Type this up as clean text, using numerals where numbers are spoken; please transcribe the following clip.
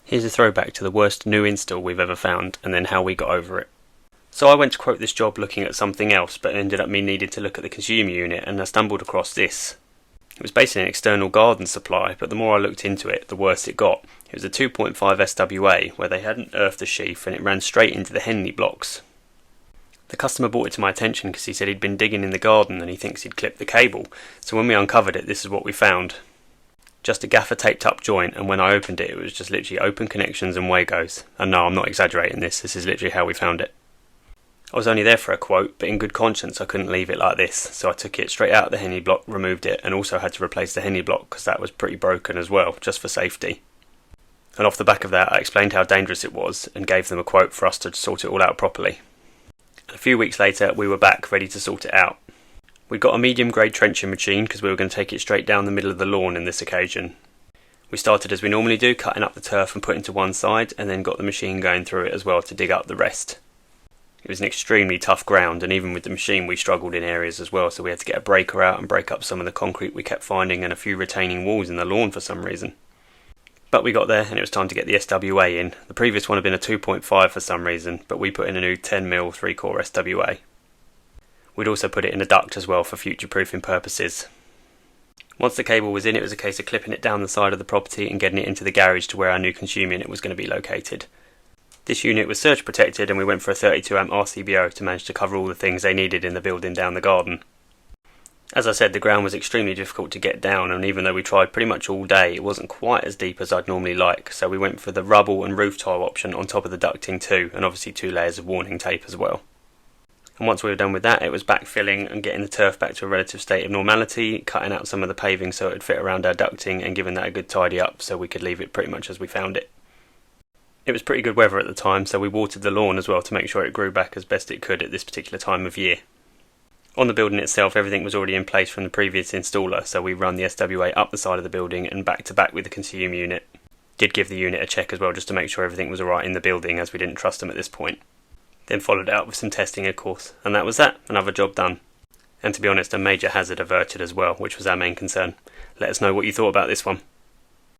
Here's a throwback to the worst new install we've ever found, and then how we got over it. So I went to quote this job looking at something else, but it ended up me needing to look at the consumer unit, and I stumbled across this. It was basically an external garden supply, but the more I looked into it, the worse it got. It was a 2.5 SWA, where they hadn't earthed the sheath, and it ran straight into the Henley blocks. The customer brought it to my attention because he said he'd been digging in the garden and he thinks he'd clipped the cable, so when we uncovered it, this is what we found. Just a gaffer taped up joint, and when I opened it, it was just literally open connections and Wagos. And no, I'm not exaggerating this is literally how we found it. I was only there for a quote, but in good conscience I couldn't leave it like this, so I took it straight out of the Henley block, removed it, and also had to replace the Henley block because that was pretty broken as well, just for safety. And off the back of that, I explained how dangerous it was and gave them a quote for us to sort it all out properly. And a few weeks later, we were back ready to sort it out. We got a medium grade trenching machine because we were going to take it straight down the middle of the lawn in this occasion. We started as we normally do, cutting up the turf and putting to one side, and then got the machine going through it as well to dig up the rest. It was an extremely tough ground, and even with the machine we struggled in areas as well, so we had to get a breaker out and break up some of the concrete we kept finding and a few retaining walls in the lawn for some reason. But we got there and it was time to get the SWA in. The previous one had been a 2.5 for some reason, but we put in a new 10mm 3-core SWA. We'd also put it in a duct as well for future-proofing purposes. Once the cable was in, it was a case of clipping it down the side of the property and getting it into the garage to where our new consumer unit was going to be located. This unit was surge protected and we went for a 32A RCBO to manage to cover all the things they needed in the building down the garden. As I said, the ground was extremely difficult to get down, and even though we tried pretty much all day, it wasn't quite as deep as I'd normally like, so we went for the rubble and roof tile option on top of the ducting too, and obviously 2 layers of warning tape as well. And once we were done with that, it was backfilling and getting the turf back to a relative state of normality, cutting out some of the paving so it would fit around our ducting and giving that a good tidy up so we could leave it pretty much as we found it. It was pretty good weather at the time, so we watered the lawn as well to make sure it grew back as best it could at this particular time of year. On the building itself, everything was already in place from the previous installer, so we run the SWA up the side of the building and back to back with the consumer unit. Did give the unit a check as well just to make sure everything was alright in the building, as we didn't trust them at this point. Then followed it up with some testing of course, and that was that, another job done. And to be honest, a major hazard averted as well, which was our main concern. Let us know what you thought about this one.